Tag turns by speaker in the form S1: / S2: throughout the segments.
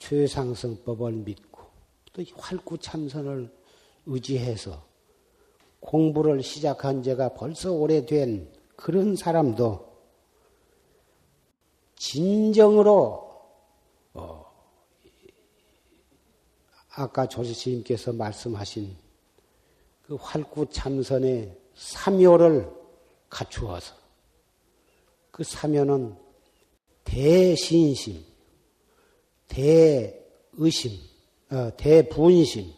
S1: 최상승법을 믿고 또 활구참선을 의지해서 공부를 시작한 지가 벌써 오래된 그런 사람도 진정으로 아까 조지스님께서 말씀하신 그 활구참선의 삼요를 갖추어서 그 삼요는 대신심, 대의심, 대분심,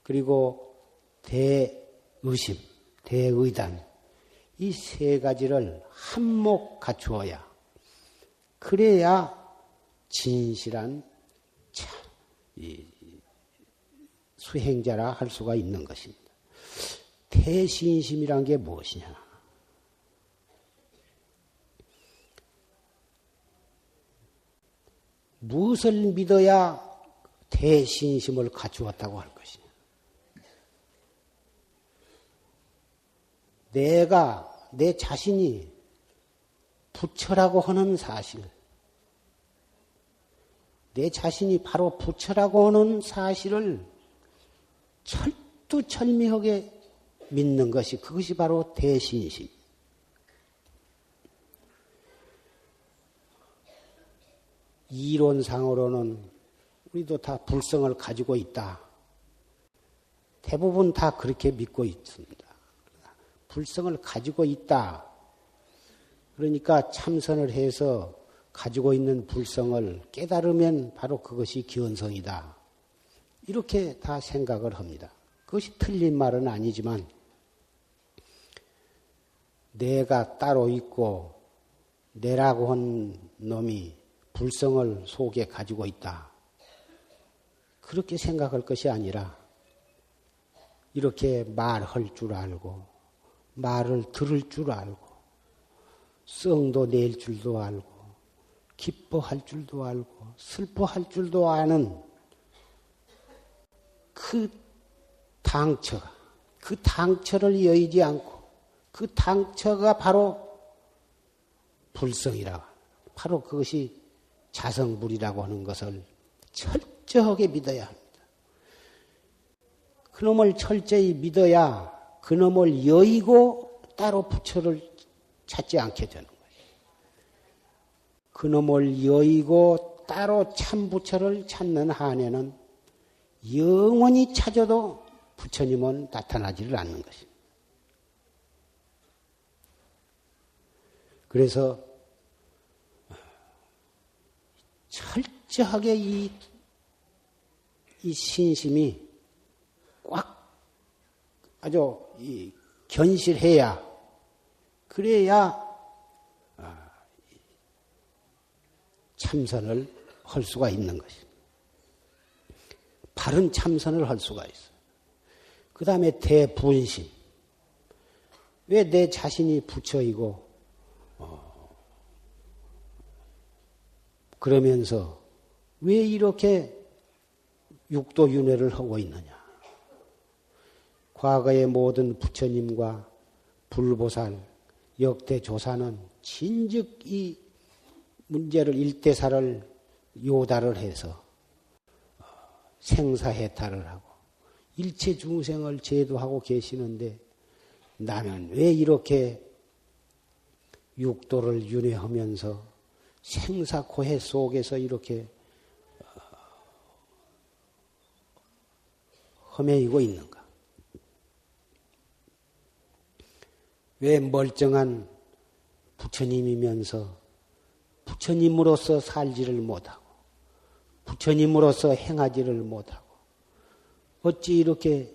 S1: 그리고 대의심, 대의단 이 세 가지를 한몫 갖추어야 그래야 진실한 수행자라 할 수가 있는 것입니다. 대신심이란 게 무엇이냐? 무엇을 믿어야 대신심을 갖추었다고 할 것이냐? 내 자신이 부처라고 하는 사실, 내 자신이 바로 부처라고 하는 사실을 철두철미하게 믿는 것이 그것이 바로 대신심. 이론상으로는 우리도 다 불성을 가지고 있다. 대부분 다 그렇게 믿고 있습니다. 불성을 가지고 있다. 그러니까 참선을 해서 가지고 있는 불성을 깨달으면 바로 그것이 기원성이다. 이렇게 다 생각을 합니다. 그것이 틀린 말은 아니지만 내가 따로 있고 내라고 한 놈이 불성을 속에 가지고 있다. 그렇게 생각할 것이 아니라 이렇게 말할 줄 알고 말을 들을 줄 알고 성도 낼 줄도 알고 기뻐할 줄도 알고 슬퍼할 줄도 아는 그 당처가 그 당처를 여의지 않고 그 당처가 바로 불성이라고 바로 그것이 자성불이라고 하는 것을 철저하게 믿어야 합니다. 그놈을 철저히 믿어야 그놈을 여의고 따로 부처를 찾지 않게 되는 거예요. 그놈을 여의고 따로 참 부처를 찾는 한에는 영원히 찾아도 부처님은 나타나지를 않는 것입니다. 그래서 철저하게 이 신심이 꽉 아주 견실해야 그래야 참선을 할 수가 있는 것입니다. 바른 참선을 할 수가 있어요. 그 다음에 대분심. 왜 내 자신이 부처이고 그러면서 왜 이렇게 육도윤회를 하고 있느냐. 과거의 모든 부처님과 불보살, 역대조사는 진즉 이 문제를 일대사를 요달을 해서 생사해탈을 하고 일체 중생을 제도하고 계시는데 나는 왜 이렇게 육도를 윤회하면서 생사고해 속에서 이렇게 헤매이고 있는가? 왜 멀쩡한 부처님이면서 부처님으로서 살지를 못하고 부처님으로서 행하지를 못하고 어찌 이렇게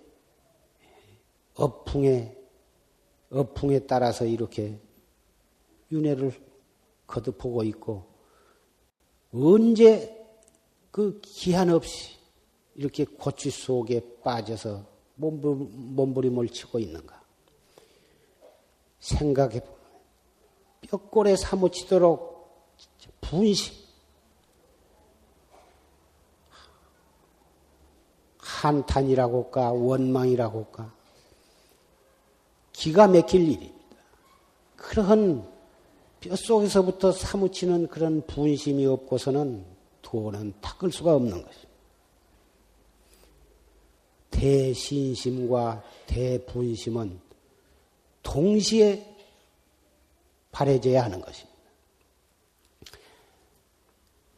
S1: 업풍에 따라서 이렇게 윤회를 거듭하고 있고 언제 그 기한 없이 이렇게 고추 속에 빠져서 몸부림을 치고 있는가? 생각해보면 뼈골에 사무치도록 분심, 한탄이라고 할까 원망이라고 할까 기가 막힐 일입니다. 그런 뼛속에서부터 사무치는 그런 분심이 없고서는 도는 닦을 수가 없는 것입니다. 대신심과 대분심은 동시에 발해져야 하는 것입니다.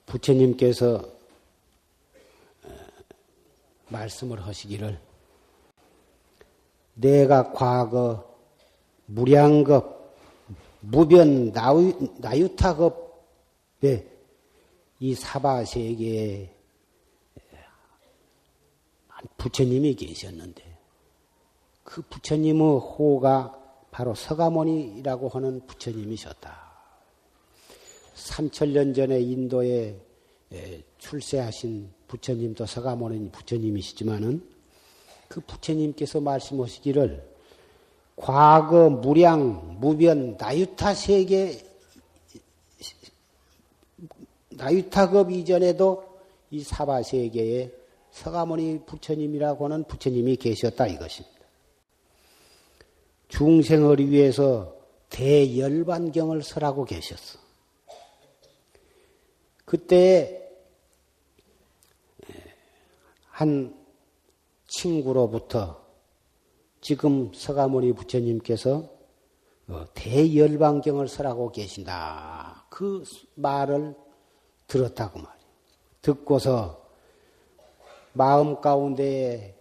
S1: 부처님께서 말씀을 하시기를 내가 과거 무량겁, 무변 나유타겁의 이 사바세계에 부처님이 계셨는데 그 부처님의 호가 바로 서가모니라고 하는 부처님이셨다. 3000년 전에 인도에 출세하신 부처님도 서가모니 부처님이시지만은 그 부처님께서 말씀하시기를 과거 무량, 무변, 나유타 세계, 나유타급 이전에도 이 사바 세계에 서가모니 부처님이라고 하는 부처님이 계셨다 이것입니다. 중생을 위해서 대열반경을 설하고 계셨어. 그때 한 친구로부터 지금 서가모니 부처님께서 대열반경을 설하고 계신다. 그 말을 들었다고 말이에요. 듣고서 마음 가운데에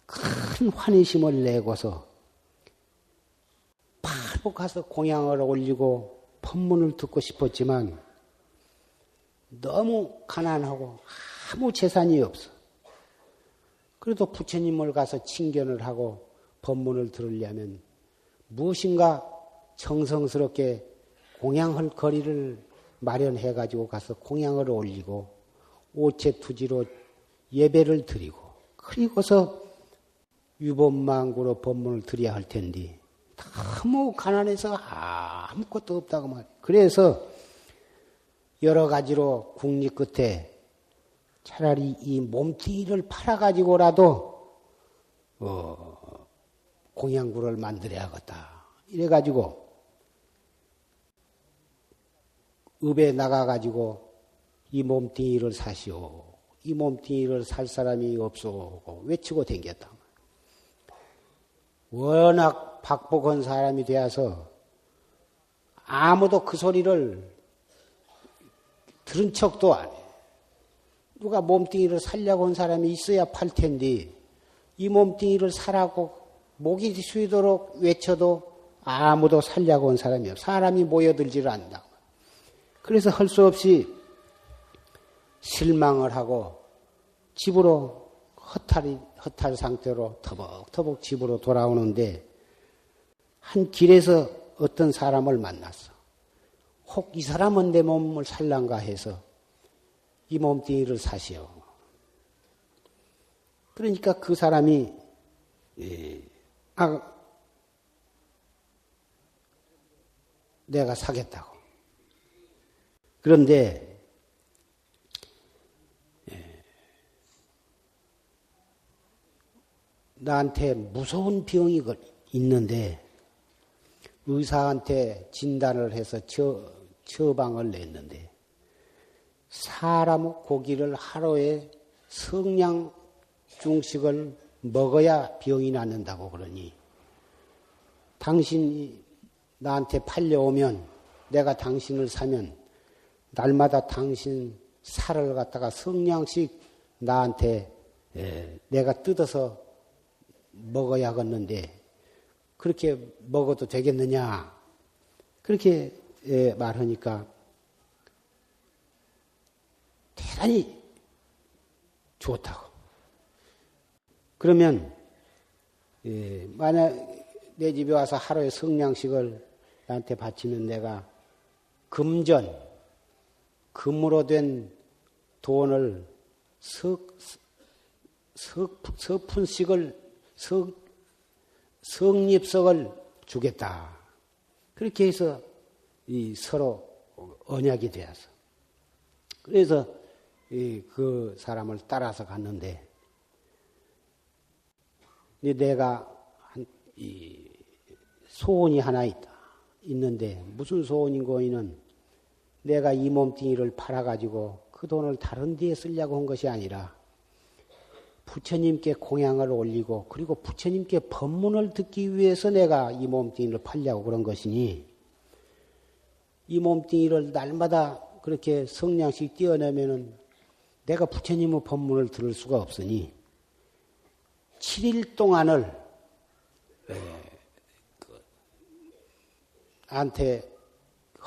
S1: 큰 환희심을 내고서 바로 가서 공양을 올리고 법문을 듣고 싶었지만 너무 가난하고 아무 재산이 없어. 그래도 부처님을 가서 칭견을 하고 법문을 들으려면 무엇인가 정성스럽게 공양할 거리를 마련해가지고 가서 공양을 올리고 오체투지로 예배를 드리고 그리고서 유법망구로 법문을 드려야 할 텐데 너무 가난해서 아무것도 없다고 말이에요. 그래서 여러 가지로 궁리 끝에 차라리 이 몸뚱이를 팔아가지고라도 공양구를 만들어야겠다. 이래가지고 읍에 나가가지고 이 몸뚱이를 사시오. 이 몸뚱이를 살 사람이 없소. 외치고 댕겼다. 워낙 박복한 사람이 되어서 아무도 그 소리를 들은 척도 안 해. 누가 몸뚱이를 살려고 한 사람이 있어야 팔 텐데 이 몸뚱이를 사라고 목이 쉬도록 외쳐도 아무도 살려고 한 사람이 없어. 사람이 모여들지를 않는다고. 그래서 할 수 없이 실망을 하고 집으로 허탈 상태로 터벅터벅 집으로 돌아오는데 한 길에서 어떤 사람을 만났어. 혹 이 사람은 내 몸을 살란가 해서 이 몸뚱이를 사시오. 그러니까 그 사람이 내가 사겠다고. 그런데 나한테 무서운 병이 있는데 의사한테 진단을 해서 처방을 냈는데 사람 고기를 하루에 성냥 중식을 먹어야 병이 낫는다고 그러니 당신이 나한테 팔려오면 내가 당신을 사면 날마다 당신 살을 갖다가 성냥씩 나한테 내가 뜯어서 먹어야겠는데 그렇게 먹어도 되겠느냐 그렇게 말하니까 대단히 좋다고. 그러면 만약 내 집에 와서 하루에 성냥식을 나한테 바치면 내가 금으로 된 돈을 성립석을 주겠다. 그렇게 해서 서로 언약이 되어서. 그래서 그 사람을 따라서 갔는데, 내가 소원이 하나 있는데, 무슨 소원인고 이는 내가 이 몸뚱이를 팔아가지고 그 돈을 다른 데에 쓰려고 한 것이 아니라 부처님께 공양을 올리고 그리고 부처님께 법문을 듣기 위해서 내가 이 몸뚱이를 팔려고 그런 것이니 이 몸뚱이를 날마다 그렇게 성냥씩 띄어내면은 내가 부처님의 법문을 들을 수가 없으니 7일 동안을 나한테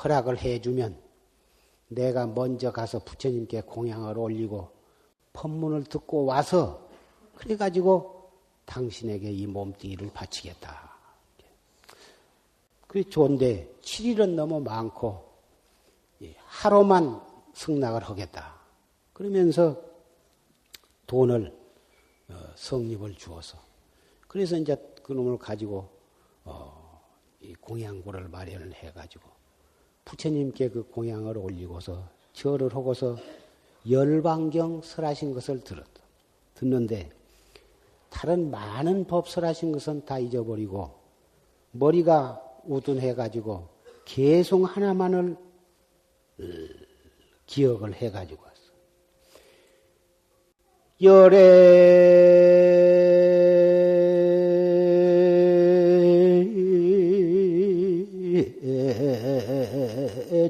S1: 허락을 해주면 내가 먼저 가서 부처님께 공양을 올리고 법문을 듣고 와서 그래가지고 당신에게 이 몸뚱이를 바치겠다. 그게 좋은데 7일은 너무 많고 하루만 승낙을 하겠다. 그러면서 돈을 성립을 주어서 그래서 이제 그놈을 가지고 이 공양고를 마련을 해가지고 부처님께 그 공양을 올리고서 절을 하고서 열반경 설하신 것을 듣는데 다른 많은 법 설하신 것은 다 잊어버리고 머리가 우둔해가지고 개송 하나만을 기억을 해가지고 왔어.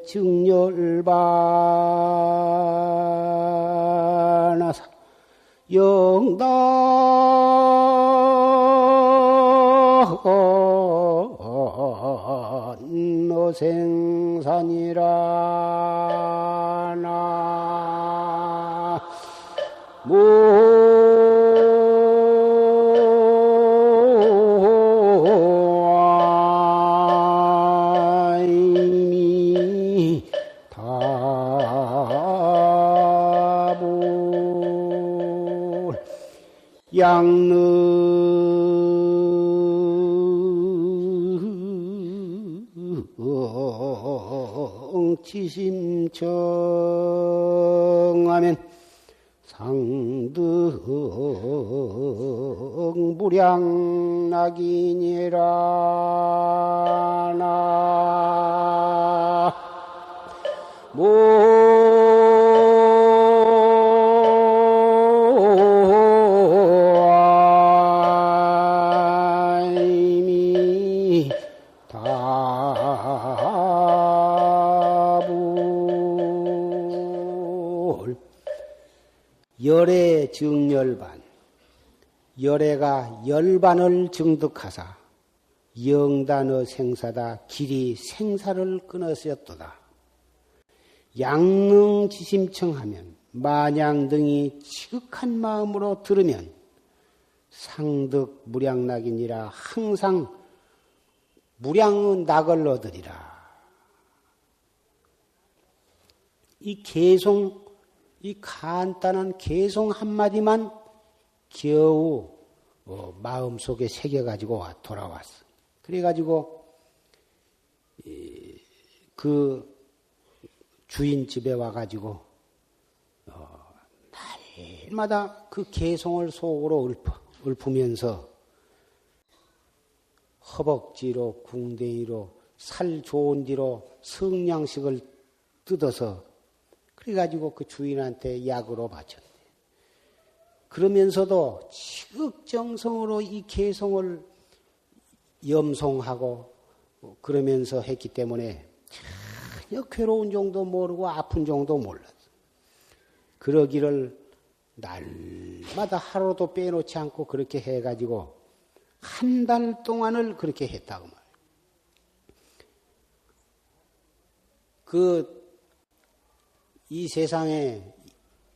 S1: 증열반하사 영당 노생산이라 나 양능 지심청하면 상등 무량락이니라 나 열의 증열반, 열애가 열반을 증득하사 영단의 생사다 길이 생사를 끊었었도다. 양능지심청하면 마냥 등이 지극한 마음으로 들으면 상득 무량락이니라 항상 무량의 낙을 얻으리라. 이 개송, 이 간단한 개송 한마디만 겨우 마음속에 새겨가지고 돌아왔어. 그래가지고 그 주인 집에 와가지고 날마다 그 개송을 속으로 읊으면서 허벅지로 궁뎅이로 살 좋은 뒤로 성냥식을 뜯어서 그래가지고 그 주인한테 약으로 바쳤네. 그러면서도 지극정성으로 이 개송을 염송하고 그러면서 했기 때문에 전혀 괴로운 정도 모르고 아픈 정도 몰랐어. 그러기를 날마다 하루도 빼놓지 않고 그렇게 해가지고 한 달 동안을 그렇게 했다고 말이야. 이 세상에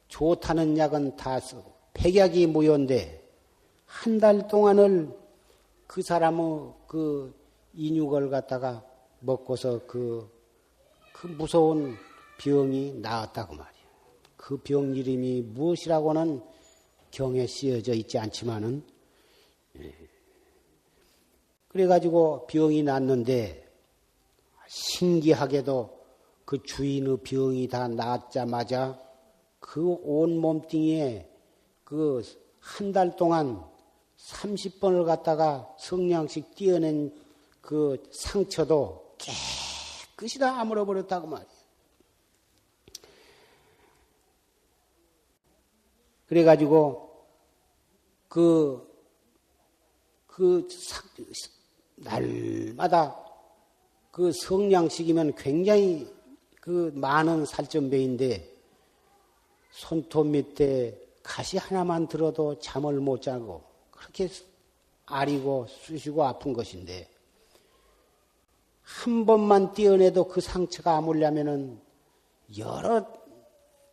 S1: 좋다는 약은 다 쓰고 백약이 무효인데 한 달 동안을 그 사람의 그 인육을 갖다가 먹고서 그 무서운 병이 나았다고 말이야. 그 병 이름이 무엇이라고는 경에 쓰여져 있지 않지만은 그래가지고 병이 났는데 신기하게도 그 주인의 병이 다 낫자마자 그 온 몸뚱이에 그 한 달 동안 30번을 갖다가 성냥씩 띄어낸 그 상처도 깨끗이 다 아물어버렸다고 말이야. 그래가지고 날마다 그 성냥식이면 굉장히 그 많은 살점배인데 손톱 밑에 가시 하나만 들어도 잠을 못 자고 그렇게 아리고 쑤시고 아픈 것인데 한 번만 떼어내도 그 상처가 아물려면은 여러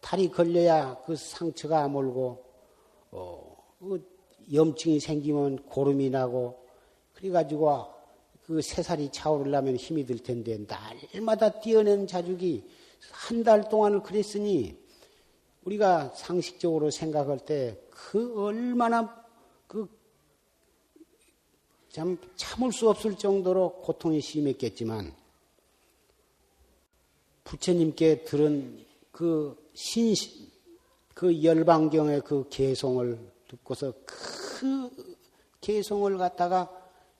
S1: 달이 걸려야 그 상처가 아물고 염증이 생기면 고름이 나고 그래가지고 그 새살이 차오르려면 힘이 들 텐데 날마다 떼어내는 자죽이 한 달 동안을 그랬으니 우리가 상식적으로 생각할 때 그 얼마나 참 참을 수 없을 정도로 고통이 심했겠지만 부처님께 들은 그 열반경의 그 개송을 듣고서 그 개송을 갖다가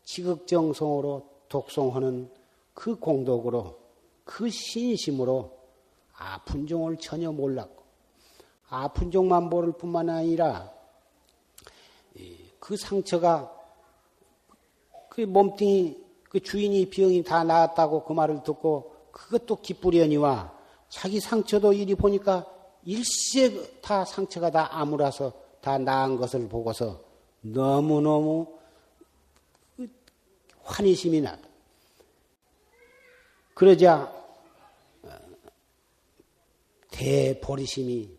S1: 지극정성으로 독송하는 그 공덕으로 그 신심으로 아픈 종을 전혀 몰랐고 아픈 종만 모를 뿐만 아니라 그 상처가 그 몸뚱이 그 주인이 병이 다 나았다고 그 말을 듣고 그것도 기쁘려니와 자기 상처도 이리 보니까 일시에 다 상처가 다 아물어서 다 나은 것을 보고서 너무너무 환희심이 나다. 그러자 대보리심이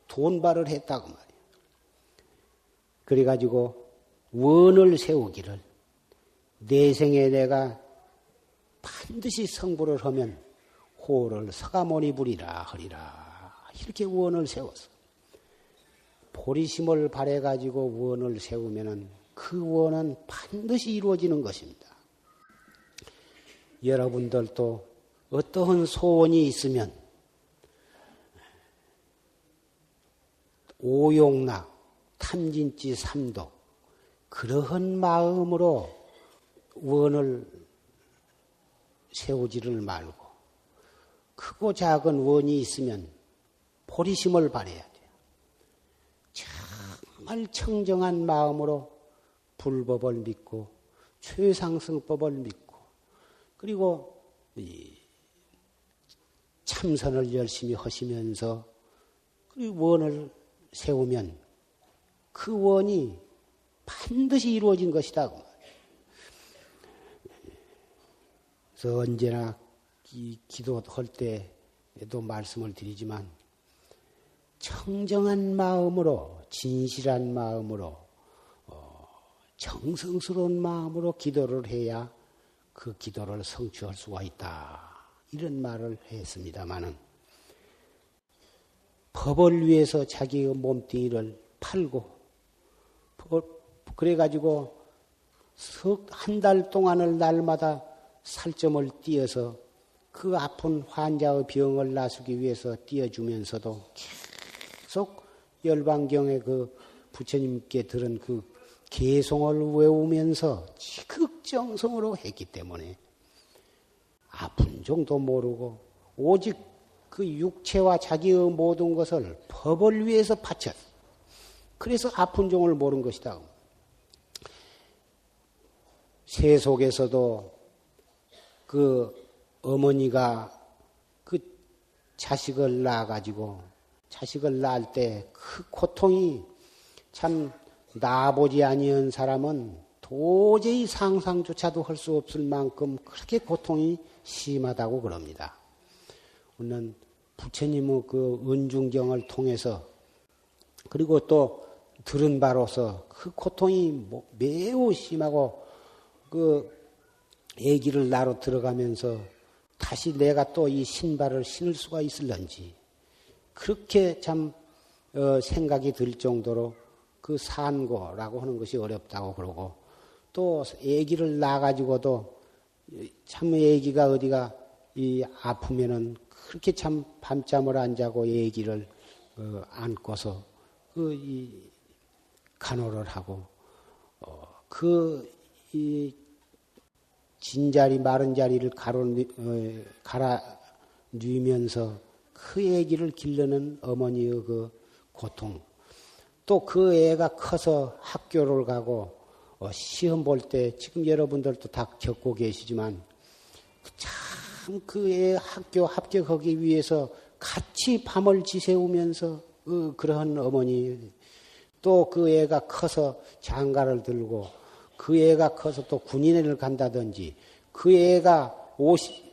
S1: 돈발을 했다고 말이에요. 그래가지고 원을 세우기를 내 생에 내가 반드시 성불을 하면 호를 서가모니 부리라 하리라 이렇게 원을 세웠어. 보리심을 발해가지고 원을 세우면은 그 원은 반드시 이루어지는 것입니다. 여러분들도 어떠한 소원이 있으면 오용락, 탐진치 삼독 그러한 마음으로 원을 세우지를 말고 크고 작은 원이 있으면 보리심을 발해야 돼요. 정말 청정한 마음으로 불법을 믿고 최상승법을 믿고 그리고 참선을 열심히 하시면서 그 원을 세우면 그 원이 반드시 이루어진 것이다. 그래서 언제나 기도할 때에도 말씀을 드리지만 청정한 마음으로 진실한 마음으로 정성스러운 마음으로 기도를 해야 그 기도를 성취할 수가 있다. 이런 말을 했습니다마는 법을 위해서 자기의 몸뚱이를 팔고 그래가지고 한 달 동안을 날마다 살점을 띄어서 그 아픈 환자의 병을 나수기 위해서 띄어주면서도 계속 열반경의 그 부처님께 들은 그 개송을 외우면서 지극정성으로 했기 때문에 아픈 종도 모르고 오직 그 육체와 자기의 모든 것을 법을 위해서 바쳤어. 그래서 아픈 종을 모른 것이다. 세속에서도 그 어머니가 그 자식을 낳아가지고 자식을 낳을 때 그 고통이 참 낳아보지 아니한 사람은 도저히 상상조차도 할 수 없을 만큼 그렇게 고통이 심하다고 그럽니다. 우리는 부처님의 그 은중경을 통해서 그리고 또 들은 바로서 그 고통이 매우 심하고 그 아기를 낳으러 들어가면서 다시 내가 또 이 신발을 신을 수가 있을런지 그렇게 참 생각이 들 정도로 그 산고라고 하는 것이 어렵다고 그러고 또 아기를 낳아가지고도 참 아기가 어디가 아프면은 그렇게 참 밤잠을 안 자고 아기를 안고서 간호를 하고 진자리 마른 자리를 갈아 누이면서 그 아기를 길르는 어머니의 그 고통 또 그 애가 커서 학교를 가고 시험 볼 때 지금 여러분들도 다 겪고 계시지만 참 그 애 학교 합격하기 위해서 같이 밤을 지새우면서 그러한 어머니, 또 그 애가 커서 장가를 들고 그 애가 커서 또 군인을 간다든지 그 애가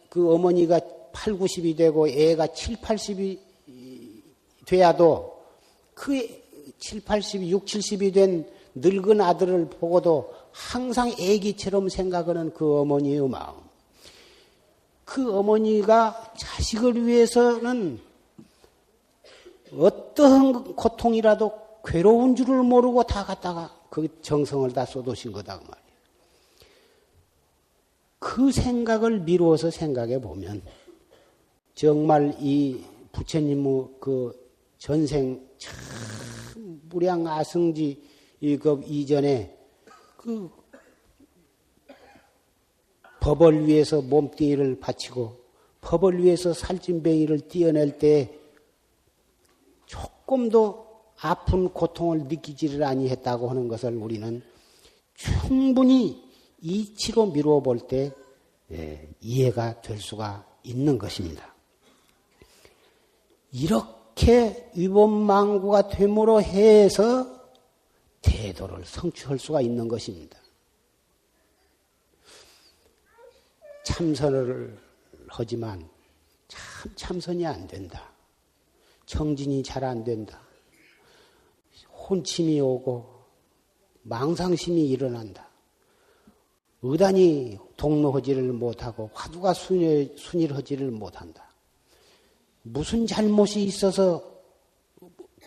S1: 그 어머니가 8, 90이 되고 애가 7, 80이 돼야도 그 7, 80, 6, 70이 된 늙은 아들을 보고도 항상 애기처럼 생각하는 그 어머니의 마음. 그 어머니가 자식을 위해서는 어떠한 고통이라도 괴로운 줄을 모르고 다 갖다가 그 정성을 다 쏟으신 거다 그 말이에요. 그 생각을 미루어서 생각해 보면 정말 이 부처님의 그 전생 참 무량 아승지 그 이전에 그 법을 위해서 몸뚱이를 바치고 법을 위해서 살찐뱅이를 띄어낼 때 조금도 아픈 고통을 느끼지를 아니했다고 하는 것을 우리는 충분히 이치로 미루어 볼 때 이해가 될 수가 있는 것입니다. 이렇게 위법망구가 됨으로 해서 태도를 성취할 수가 있는 것입니다. 참선을 하지만 참선이 안 된다. 정진이 잘 안 된다. 혼침이 오고 망상심이 일어난다. 의단이 동로하지를 못하고 화두가 순일하지를 못한다. 무슨 잘못이 있어서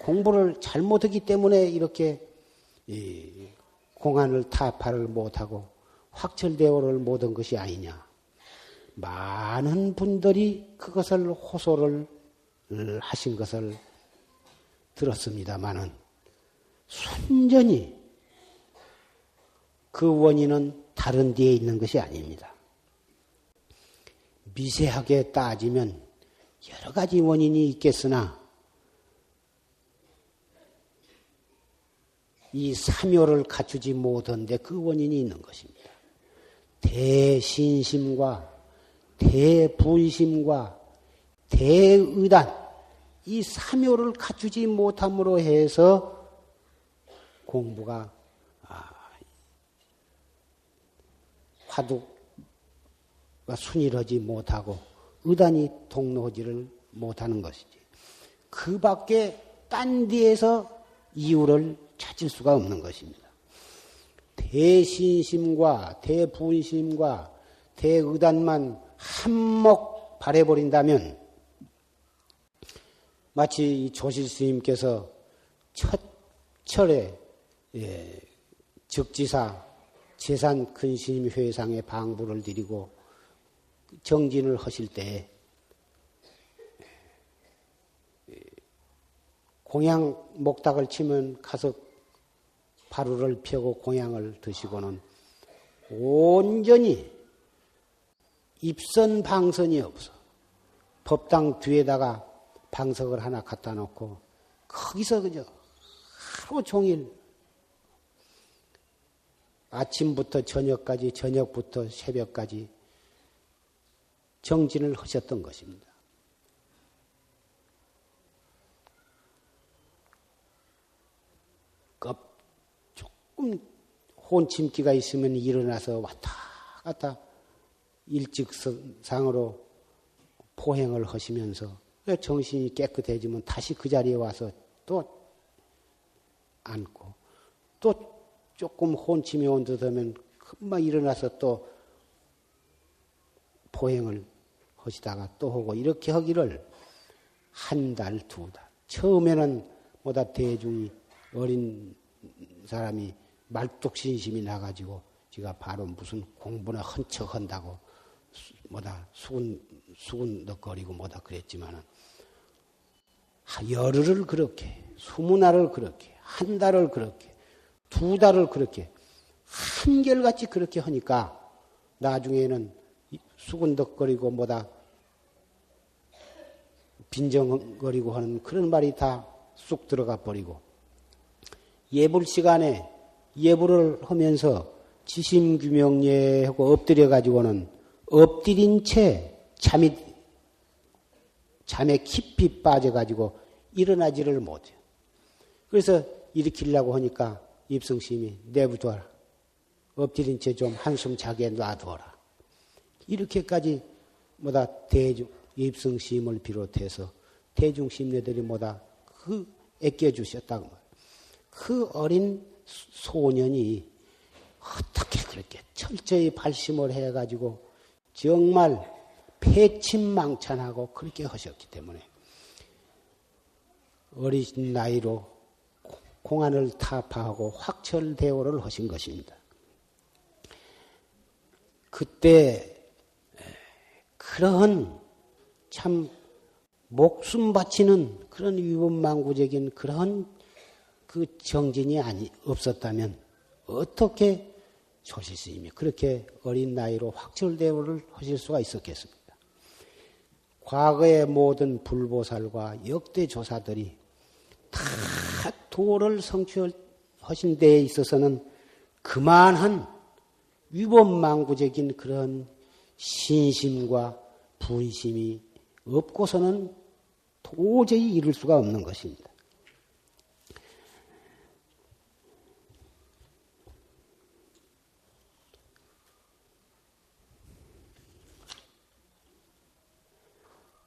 S1: 공부를 잘못하기 때문에 이렇게 공안을 타파를 못하고 확철대오를 못한 것이 아니냐. 많은 분들이 그것을 호소를 하신 것을 들었습니다마는 순전히 그 원인은 다른 데에 있는 것이 아닙니다. 미세하게 따지면 여러 가지 원인이 있겠으나 이 삼요를 갖추지 못한데 그 원인이 있는 것입니다. 대신심과 대분심과 대의단 이 삼요를 갖추지 못함으로 해서 공부가 화두가 순일하지 못하고 의단이 통로하지를 못하는 것이지. 그 밖에 딴 데에서 이유를 찾을 수가 없는 것입니다. 대신심과 대분심과 대의단만 한몫 발해버린다면 마치 조실 스님께서 첫 철에 적지사 재산 큰스님 회상에 방부를 드리고 정진을 하실 때 공양 목닥을 치면 가서 바루를 펴고 공양을 드시고는 온전히 입선 방선이 없어. 법당 뒤에다가 방석을 하나 갖다 놓고 거기서 그저 하루 종일 아침부터 저녁까지, 저녁부터 새벽까지 정진을 하셨던 것입니다. 조금 혼침기가 있으면 일어나서 왔다 갔다 일직상으로 포행을 하시면서 정신이 깨끗해지면 다시 그 자리에 와서 또 앉고 또 조금 혼침이 온 듯 하면 금방 일어나서 또 포행을 하시다가 또 하고 이렇게 하기를 한 달, 두 달. 처음에는 뭐다 대중이 어린 사람이 말뚝신심이 나가지고 지가 바로 무슨 공부나 헌척 한다고 뭐다 수군덕거리고 뭐다 그랬지만은 열흘을 그렇게 20날을 그렇게 한 달을 그렇게 두 달을 그렇게 한결같이 그렇게 하니까 나중에는 수군덕거리고 뭐다 빈정거리고 하는 그런 말이 다 쑥 들어가 버리고 예불 시간에 예불을 하면서 지심규명예하고 엎드려 가지고는 엎드린 채 잠에 깊이 빠져 가지고 일어나지를 못해요. 그래서 일으키려고 하니까 입성심이 내부둬라. 엎드린 채 좀 한숨 자게 놔둬라. 이렇게까지 입성심을 비롯해서 대중심례들이 애껴주셨다고 말이에요. 그 어린 소년이 어떻게 그렇게 철저히 발심을 해가지고 정말 패침망찬하고 그렇게 하셨기 때문에 어린 나이로 공안을 타파하고 확철대오를 하신 것입니다. 그때 그러한 참 목숨 바치는 그런 위법망구적인 그런 그 정진이 없었다면 어떻게 조실스님이 그렇게 어린 나이로 확철대오를 하실 수가 있었겠습니까? 과거의 모든 불보살과 역대 조사들이 다 도를 성취하신 데에 있어서는 그만한 위법망구적인 그런 신심과 분심이 없고서는 도저히 이룰 수가 없는 것입니다.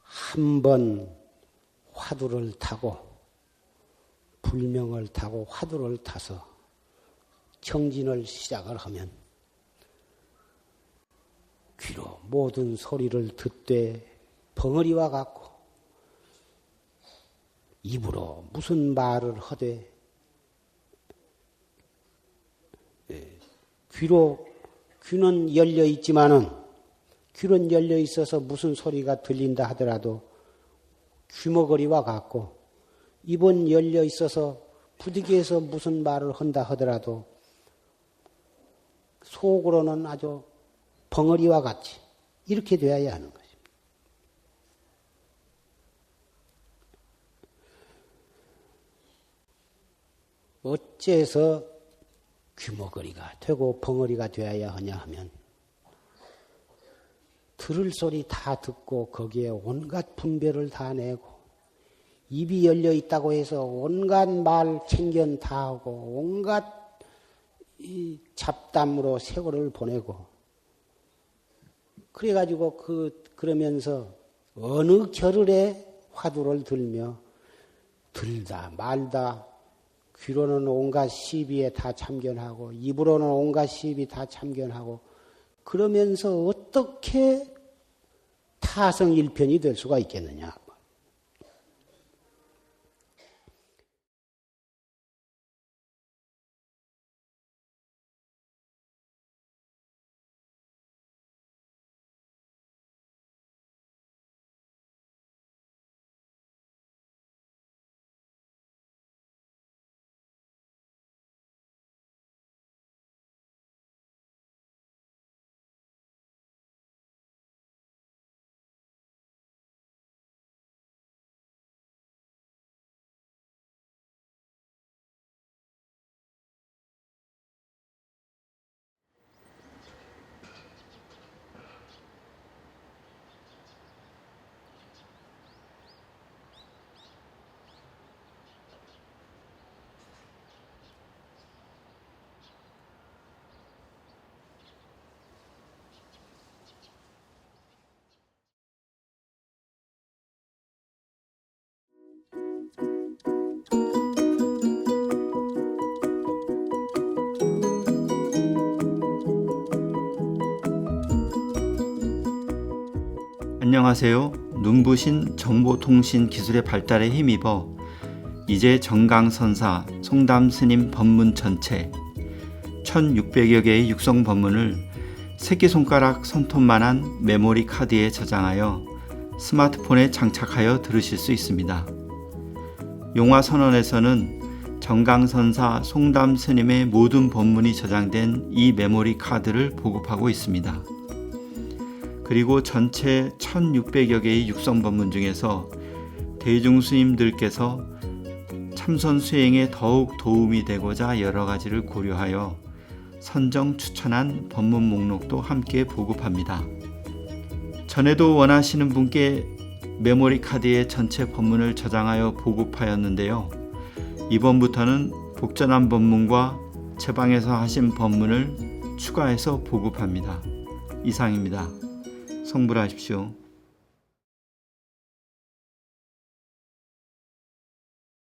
S1: 한 번 화두를 타고 불명을 타고 화두를 타서 청진을 시작을 하면 귀로 모든 소리를 듣되 벙어리와 같고 입으로 무슨 말을 하되 귀는 열려 있지만은 귀는 열려 있어서 무슨 소리가 들린다 하더라도 귀머거리와 같고 입은 열려 있어서 부득이해서 무슨 말을 한다 하더라도 속으로는 아주 벙어리와 같이 이렇게 되어야 하는 것입니다. 어째서 귀머거리가 되고 벙어리가 되어야 하냐 하면 들을 소리 다 듣고 거기에 온갖 분별을 다 내고 입이 열려 있다고 해서 온갖 말 챙견 다 하고 온갖 이 잡담으로 세월을 보내고 그래가지고 그러면서 어느 겨를에 화두를 들며 들다 말다 귀로는 온갖 시비에 다 참견하고 입으로는 온갖 시비 다 참견하고 그러면서 어떻게 타성일편이 될 수가 있겠느냐.
S2: 안녕하세요. 눈부신 정보통신 기술의 발달에 힘입어 이제 정강선사 송담스님 법문 전체 1600여 개의 육성 법문을 새끼손가락 손톱만한 메모리 카드에 저장하여 스마트폰에 장착하여 들으실 수 있습니다. 용화선언에서는 정강선사 송담스님의 모든 법문이 저장된 이 메모리 카드를 보급하고 있습니다. 그리고 전체 1600여 개의 육성법문 중에서 대중스님들께서 참선 수행에 더욱 도움이 되고자 여러 가지를 고려하여 선정 추천한 법문 목록도 함께 보급합니다. 전에도 원하시는 분께 메모리 카드에 전체 법문을 저장하여 보급하였는데요. 이번부터는 복전한 법문과 제방에서 하신 법문을 추가해서 보급합니다. 이상입니다. 성불하십시오.